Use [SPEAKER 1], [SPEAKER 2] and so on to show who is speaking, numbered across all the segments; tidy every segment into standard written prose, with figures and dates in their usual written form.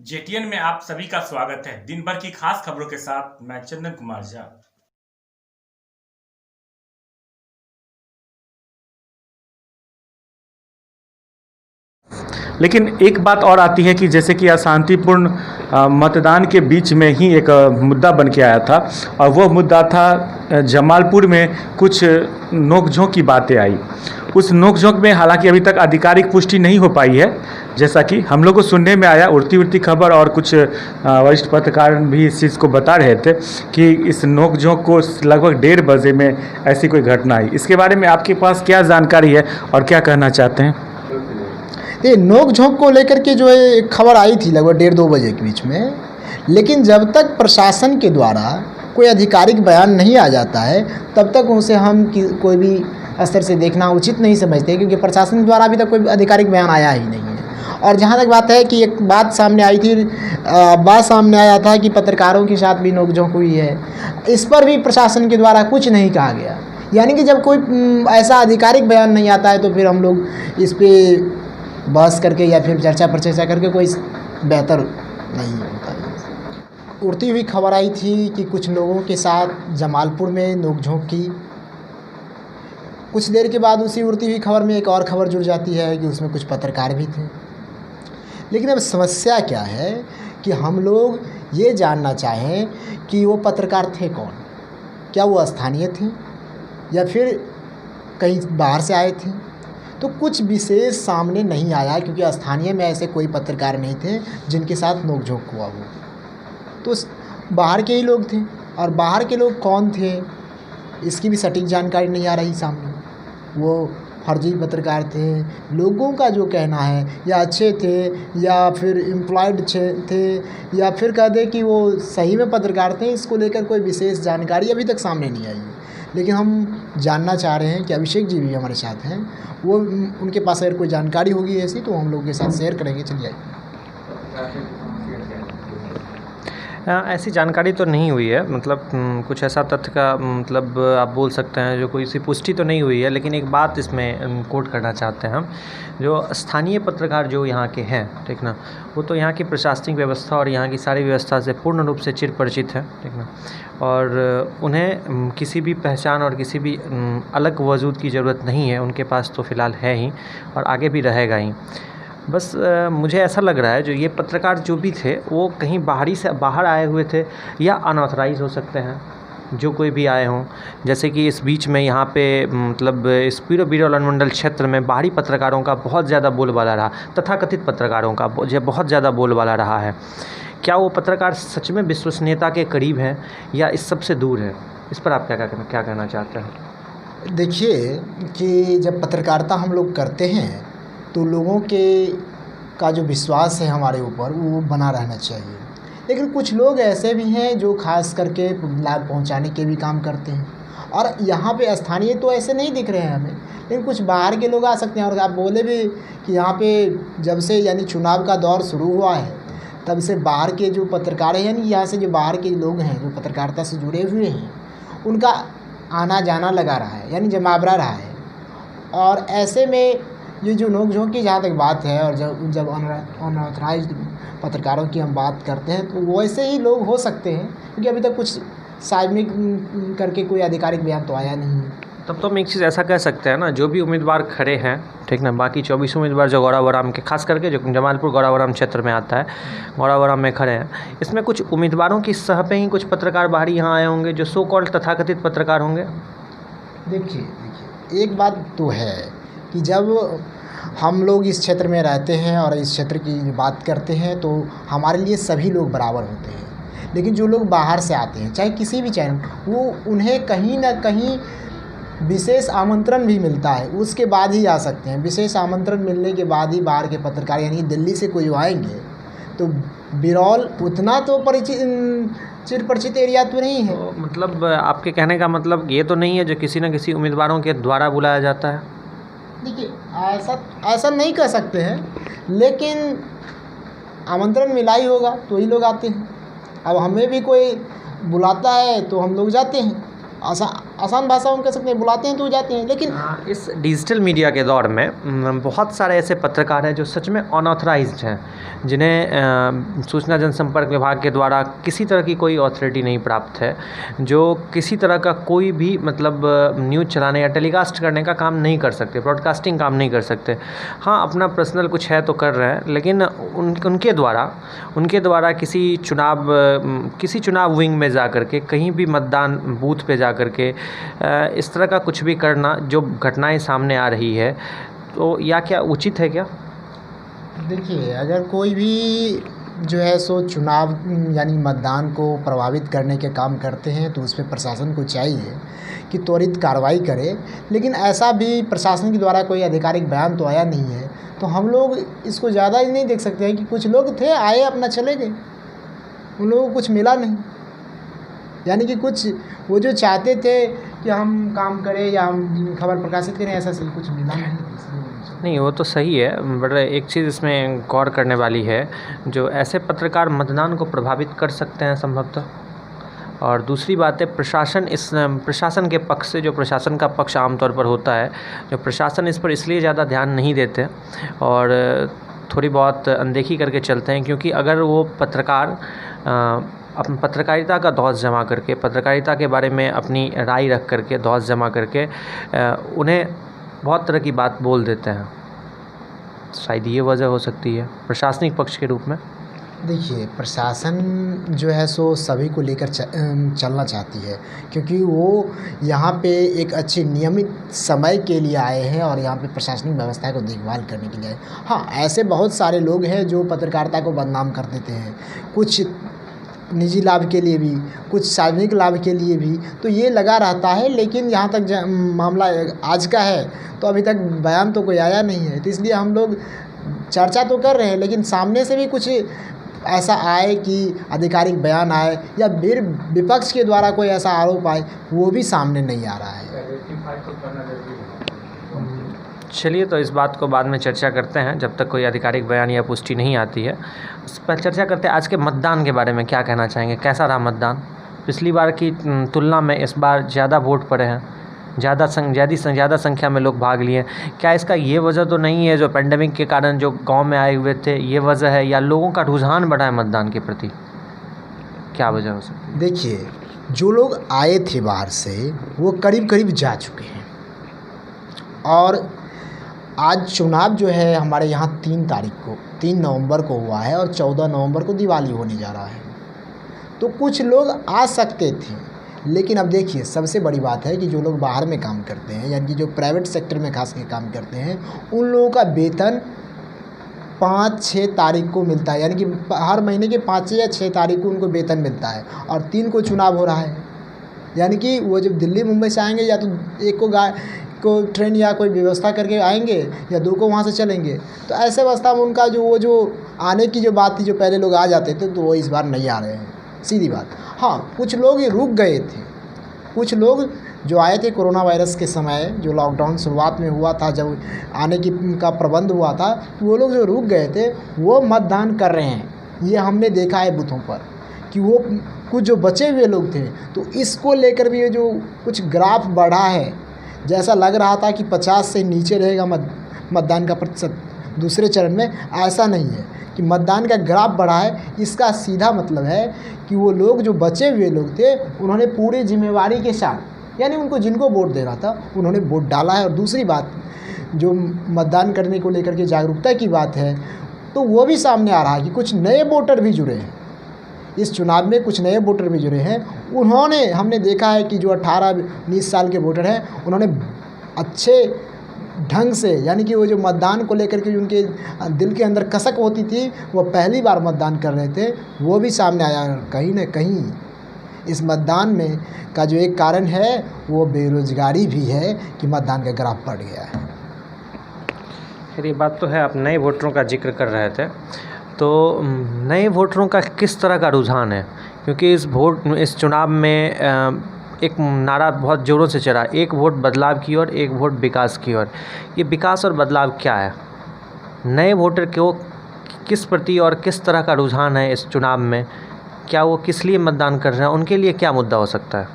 [SPEAKER 1] जेटीएन में आप सभी का स्वागत है। दिन भर की खास खबरों के साथ मैं चंदन कुमार झा। लेकिन एक बात और आती है कि जैसे कि अशांतिपूर्ण मतदान के बीच में ही एक मुद्दा बन के आया था और वह मुद्दा था जमालपुर में कुछ नोकझोंक की बातें आई। उस नोकझोंक में हालांकि अभी तक आधिकारिक पुष्टि नहीं हो पाई है, जैसा कि हम लोग को सुनने में आया। उड़ती खबर और कुछ वरिष्ठ पत्रकार भी इस चीज़ को बता रहे थे कि इस नोकझोंक को लगभग 1:30 बजे में ऐसी कोई घटना आई। इसके बारे में आपके पास क्या जानकारी है और क्या कहना चाहते हैं?
[SPEAKER 2] ये नोक झोंक को लेकर के जो है एक खबर आई थी लगभग 1:30-2 बजे के बीच में, लेकिन जब तक प्रशासन के द्वारा कोई आधिकारिक बयान नहीं आ जाता है तब तक उसे हम कोई भी स्तर से देखना उचित नहीं समझते, क्योंकि प्रशासन द्वारा अभी तक कोई आधिकारिक बयान आया ही नहीं है। और जहाँ तक बात है कि एक बात सामने आई थी, बात सामने आया था कि पत्रकारों के साथ भी नोक झोंक हुई है, इस पर भी प्रशासन के द्वारा कुछ नहीं कहा गया। यानी कि जब कोई ऐसा आधिकारिक बयान नहीं आता है तो फिर हम लोग इस पर बहस करके या फिर चर्चा करके कोई बेहतर नहीं होता है। उड़ती हुई खबर आई थी कि कुछ लोगों के साथ जमालपुर में नोकझोंक की। कुछ देर के बाद उसी उड़ती हुई खबर में एक और खबर जुड़ जाती है कि उसमें कुछ पत्रकार भी थे। लेकिन अब समस्या क्या है कि हम लोग ये जानना चाहें कि वो पत्रकार थे कौन, क्या वो स्थानीय थे या फिर कहीं बाहर से आए थे। तो कुछ विशेष सामने नहीं आया, क्योंकि स्थानीय में ऐसे कोई पत्रकार नहीं थे जिनके साथ नोकझोंक हुआ हो। तो बाहर के ही लोग थे, और बाहर के लोग कौन थे इसकी भी सटीक जानकारी नहीं आ रही सामने। वो फर्जी पत्रकार थे, लोगों का जो कहना है, या अच्छे थे या फिर एम्प्लॉयड थे या फिर कह दे कि वो सही में पत्रकार थे, इसको लेकर कोई विशेष जानकारी अभी तक सामने नहीं आई है। लेकिन हम जानना चाह रहे हैं कि अभिषेक जी भी हमारे साथ हैं, वो उनके पास अगर कोई जानकारी होगी ऐसी तो हम लोग के साथ शेयर करेंगे। चलिए।
[SPEAKER 3] ऐसी जानकारी तो नहीं हुई है, मतलब कुछ ऐसा तथ्य का मतलब आप बोल सकते हैं जो कोई सी पुष्टि तो नहीं हुई है। लेकिन एक बात इसमें कोट करना चाहते हैं हम, जो स्थानीय पत्रकार जो यहाँ के हैं, ठीक ना, वो तो यहाँ की प्रशासनिक व्यवस्था और यहाँ की सारी व्यवस्था से पूर्ण रूप से चिर परिचित है, ठीक ना, और उन्हें किसी भी पहचान और किसी भी अलग वजूद की ज़रूरत नहीं है। उनके पास तो फ़िलहाल है ही और आगे भी रहेगा ही। बस मुझे ऐसा लग रहा है जो ये पत्रकार जो भी थे वो कहीं बाहर आए हुए थे या अनऑथराइज हो सकते हैं, जो कोई भी आए हों। जैसे कि इस बीच में यहाँ पे मतलब इस पीरो बिरौल अनुमंडल क्षेत्र में बाहरी पत्रकारों का बहुत ज़्यादा बोलबाला रहा, तथाकथित पत्रकारों का बहुत ज़्यादा बोलबाला रहा है। क्या वो पत्रकार सच में विश्वसनीयता के करीब हैं या इस सब से दूर है? इस पर आप क्या कहना चाहते हैं?
[SPEAKER 2] देखिए कि जब पत्रकारिता हम लोग करते हैं तो लोगों का जो विश्वास है हमारे ऊपर वो बना रहना चाहिए। लेकिन कुछ लोग ऐसे भी हैं जो खास करके लाभ पहुंचाने के भी काम करते हैं, और यहाँ पे स्थानीय तो ऐसे नहीं दिख रहे हैं हमें, लेकिन कुछ बाहर के लोग आ सकते हैं। और आप बोले भी कि यहाँ पे जब से यानी चुनाव का दौर शुरू हुआ है तब से बाहर के जो पत्रकार हैं, यानी यहाँ से जो बाहर के लोग हैं जो पत्रकारिता से जुड़े हुए हैं, उनका आना जाना लगा रहा है, यानी जमावड़ा रहा है। और ऐसे में ये जो नोकझोंक की जहाँ तक बात है, और जब अनऑथराइज्ड पत्रकारों की हम बात करते हैं तो वैसे ही लोग हो सकते हैं, क्योंकि अभी तक कुछ सार्वजनिक करके कोई आधिकारिक बयान तो आया नहीं है।
[SPEAKER 3] तब तो हम एक चीज़ ऐसा कह सकते हैं ना, जो भी उम्मीदवार खड़े हैं, ठीक ना, बाकी 24 उम्मीदवार जो गौराबोराम के, खास करके जो जमालपुर गौराबोराम क्षेत्र में आता है, गौराबोराम में खड़े हैं, इसमें कुछ उम्मीदवारों की सह पे ही कुछ पत्रकार बाहरी यहाँ आए होंगे जो सो कॉल्ड तथाकथित पत्रकार होंगे।
[SPEAKER 2] देखिए एक बात तो है कि जब हम लोग इस क्षेत्र में रहते हैं और इस क्षेत्र की बात करते हैं तो हमारे लिए सभी लोग बराबर होते हैं। लेकिन जो लोग बाहर से आते हैं, चाहे किसी भी चैनल, वो उन्हें कहीं ना कहीं विशेष आमंत्रण भी मिलता है, उसके बाद ही आ सकते हैं। विशेष आमंत्रण मिलने के बाद ही बाहर के पत्रकार, यानी दिल्ली से कोई आएंगे तो बिरौल उतना तो चिर परिचित एरिया तो नहीं है।
[SPEAKER 3] तो मतलब आपके कहने का मतलब ये तो नहीं है जो किसी न किसी उम्मीदवारों के द्वारा बुलाया जाता है?
[SPEAKER 2] देखिए ऐसा नहीं कह सकते हैं, लेकिन आमंत्रण मिला ही होगा तो ही लोग आते हैं। अब हमें भी कोई बुलाता है तो हम लोग जाते हैं, ऐसा आसान भाषा में कह सकते हैं, बुलाते हैं तो वो जाते हैं। लेकिन
[SPEAKER 3] इस डिजिटल मीडिया के दौर में बहुत सारे ऐसे पत्रकार हैं जो सच में अनऑथराइज्ड हैं, जिन्हें सूचना जनसंपर्क विभाग के द्वारा किसी तरह की कोई अथॉरिटी नहीं प्राप्त है, जो किसी तरह का कोई भी मतलब न्यूज़ चलाने या टेलीकास्ट करने का काम नहीं कर सकते, ब्रॉडकास्टिंग काम नहीं कर सकते। हाँ, अपना पर्सनल कुछ है तो कर रहे हैं, लेकिन उनके द्वारा किसी चुनाव विंग में जा कर के, कहीं भी मतदान बूथ पे जा कर के इस तरह का कुछ भी करना, जो घटनाएं सामने आ रही है, तो या क्या उचित है क्या?
[SPEAKER 2] देखिए, अगर कोई भी जो है सो चुनाव यानी मतदान को प्रभावित करने के काम करते हैं तो उस पर प्रशासन को चाहिए कि त्वरित कार्रवाई करे। लेकिन ऐसा भी प्रशासन के द्वारा कोई आधिकारिक बयान तो आया नहीं है, तो हम लोग इसको ज़्यादा ही नहीं देख सकते हैं कि कुछ लोग थे, आए, अपना चले गए, उन लोगों को कुछ मिला नहीं। यानी कि कुछ वो जो चाहते थे कि हम काम करें या हम खबर प्रकाशित करें, ऐसा सही कुछ मिला
[SPEAKER 3] नहीं। वो तो सही है, बट एक चीज़ इसमें गौर करने वाली है, जो ऐसे पत्रकार मतदान को प्रभावित कर सकते हैं संभवतः। और दूसरी बात है, प्रशासन के पक्ष से, जो प्रशासन का पक्ष आमतौर पर होता है, जो प्रशासन इस पर इसलिए ज़्यादा ध्यान नहीं देते और थोड़ी बहुत अनदेखी करके चलते हैं, क्योंकि अगर वो पत्रकार अपनी पत्रकारिता का दौस जमा करके, पत्रकारिता के बारे में अपनी राय रख करके, दौस जमा करके उन्हें बहुत तरह की बात बोल देते हैं। शायद ये वजह हो सकती है प्रशासनिक पक्ष के रूप में।
[SPEAKER 2] देखिए, प्रशासन जो है सो सभी को लेकर चलना चाहती है, क्योंकि वो यहाँ पे एक अच्छे नियमित समय के लिए आए हैं और यहाँ पे प्रशासनिक व्यवस्था को देखभाल करने के लिए आए। हाँ, ऐसे बहुत सारे लोग हैं जो पत्रकारिता को बदनाम कर देते हैं, कुछ निजी लाभ के लिए भी, कुछ सार्वजनिक लाभ के लिए भी, तो ये लगा रहता है। लेकिन यहाँ तक मामला आज का है तो अभी तक बयान तो कोई आया नहीं है, तो इसलिए हम लोग चर्चा तो कर रहे हैं, लेकिन सामने से भी कुछ ऐसा आए कि आधिकारिक बयान आए या फिर विपक्ष के द्वारा कोई ऐसा आरोप आए, वो भी सामने नहीं आ रहा है।
[SPEAKER 3] चलिए, तो इस बात को बाद में चर्चा करते हैं, जब तक कोई आधिकारिक बयान या पुष्टि नहीं आती है। उस पर चर्चा करते हैं आज के मतदान के बारे में। क्या कहना चाहेंगे, कैसा रहा मतदान? पिछली बार की तुलना में इस बार ज़्यादा वोट पड़े हैं, ज़्यादा संख्या में लोग भाग लिए। क्या इसका ये वजह तो नहीं है जो पेंडेमिक के कारण जो गांव में आए हुए थे, ये वजह है, या लोगों का रुझान बढ़ा है मतदान के प्रति? क्या वजह हो सकती है?
[SPEAKER 2] देखिए, जो लोग आए थे बाहर से वो करीब करीब जा चुके हैं, और आज चुनाव जो है हमारे यहाँ 3 नवंबर को हुआ है और 14 नवंबर को दिवाली होने जा रहा है। तो कुछ लोग आ सकते थे, लेकिन अब देखिए, सबसे बड़ी बात है कि जो लोग बाहर में काम करते हैं, यानी कि जो प्राइवेट सेक्टर में खास कर काम करते हैं, उन लोगों का वेतन 5-6 तारीख को मिलता है। यानी कि हर महीने के 5 या 6 तारीख को उनको वेतन मिलता है, और 3 को चुनाव हो रहा है। यानी कि वो जब दिल्ली मुंबई से आएंगे, या तो एक को ट्रेन या कोई व्यवस्था करके आएंगे, या 2 को वहाँ से चलेंगे। तो ऐसे अवस्था में उनका जो आने की जो बात थी, जो पहले लोग आ जाते थे, तो वो इस बार नहीं आ रहे हैं, सीधी बात। हाँ, कुछ लोग रुक गए थे, कुछ लोग जो आए थे कोरोना वायरस के समय, जो लॉकडाउन शुरुआत में हुआ था, जब आने की का प्रबंध हुआ था, वो लोग जो रुक गए थे वो मतदान कर रहे हैं। ये हमने देखा है बूथों पर कि वो कुछ जो बचे हुए लोग थे, तो इसको लेकर भी ये जो कुछ ग्राफ बढ़ा है, जैसा लग रहा था कि 50 से नीचे रहेगा मतदान का प्रतिशत दूसरे चरण में, ऐसा नहीं है कि मतदान का ग्राफ बढ़ा है। इसका सीधा मतलब है कि वो लोग जो बचे हुए लोग थे, उन्होंने पूरी जिम्मेवारी के साथ, यानी उनको जिनको वोट देना था उन्होंने वोट डाला है। और दूसरी बात, जो मतदान करने को लेकर के जागरूकता की बात है, तो वो भी सामने आ रहा है कि कुछ नए वोटर भी जुड़े हैं इस चुनाव में, कुछ नए वोटर भी जुड़े हैं। उन्होंने, हमने देखा है कि जो 18-19 साल के वोटर हैं, उन्होंने अच्छे ढंग से, यानी कि वो जो मतदान को लेकर के उनके दिल के अंदर कसक होती थी, वो पहली बार मतदान कर रहे थे, वो भी सामने आया। कहीं न कहीं इस मतदान में का जो एक कारण है वो बेरोजगारी भी है कि मतदान का ग्राफ बढ़ गया है।
[SPEAKER 3] फिर ये बात तो है, आप नए वोटरों का जिक्र कर रहे थे, तो नए वोटरों का किस तरह का रुझान है? क्योंकि इस चुनाव में एक नारा बहुत ज़ोरों से चला, एक वोट बदलाव की ओर, एक वोट विकास की ओर। ये विकास और बदलाव क्या है? नए वोटर को किस प्रति और किस तरह का रुझान है इस चुनाव में? क्या वो किस लिए मतदान कर रहे हैं? उनके लिए क्या मुद्दा हो सकता है?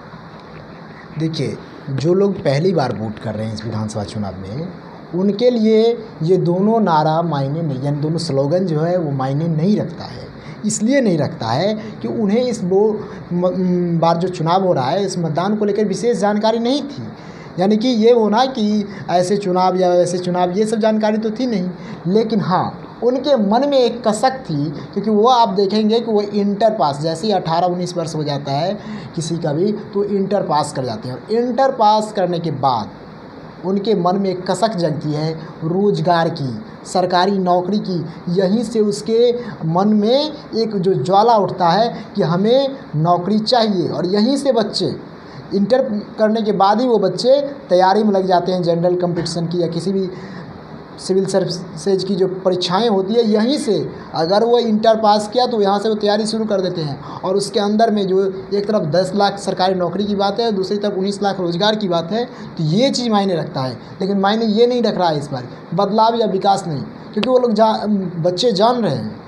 [SPEAKER 2] देखिए, जो लोग पहली बार वोट कर रहे हैं इस विधानसभा चुनाव में, उनके लिए ये दोनों नारा मायने नहीं, यानी दोनों स्लोगन जो है वो मायने नहीं रखता है। इसलिए नहीं रखता है कि उन्हें इस बार जो चुनाव हो रहा है इस मतदान को लेकर विशेष जानकारी नहीं थी। यानी कि ये होना कि ऐसे चुनाव या वैसे चुनाव, ये सब जानकारी तो थी नहीं, लेकिन हाँ उनके मन में एक कसक थी, क्योंकि वो आप देखेंगे कि वो इंटर पास, जैसे ही 18-19 वर्ष हो जाता है किसी का भी, तो इंटर पास कर जाते हैं। और इंटर पास करने के बाद उनके मन में एक कसक जगती है रोज़गार की, सरकारी नौकरी की। यहीं से उसके मन में एक जो ज्वाला उठता है कि हमें नौकरी चाहिए, और यहीं से बच्चे इंटर करने के बाद ही वो बच्चे तैयारी में लग जाते हैं जनरल कंपटीशन की या किसी भी सिविल सर्विसेज की जो परीक्षाएं होती है। यहीं से अगर वो इंटर पास किया तो यहाँ से वो तैयारी शुरू कर देते हैं, और उसके अंदर में जो एक तरफ 10 लाख सरकारी नौकरी की बात है, दूसरी तरफ 19 लाख रोज़गार की बात है, तो ये चीज़ मायने रखता है। लेकिन मायने ये नहीं रख रहा है इस बार बदलाव या विकास नहीं, क्योंकि वो लोग बच्चे जान रहे हैं,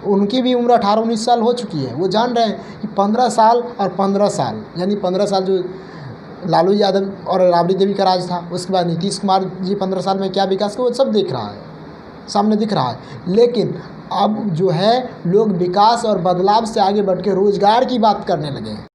[SPEAKER 2] उनकी भी उम्र 18-19 साल हो चुकी है, वो जान रहे हैं कि 15 साल और 15 साल, यानी 15 साल जो लालू यादव और राबड़ी देवी का राज था, उसके बाद नीतीश कुमार जी 15 साल में क्या विकास किया वो सब दिख रहा है, सामने दिख रहा है। लेकिन अब जो है लोग विकास और बदलाव से आगे बढ़ के रोज़गार की बात करने लगे हैं।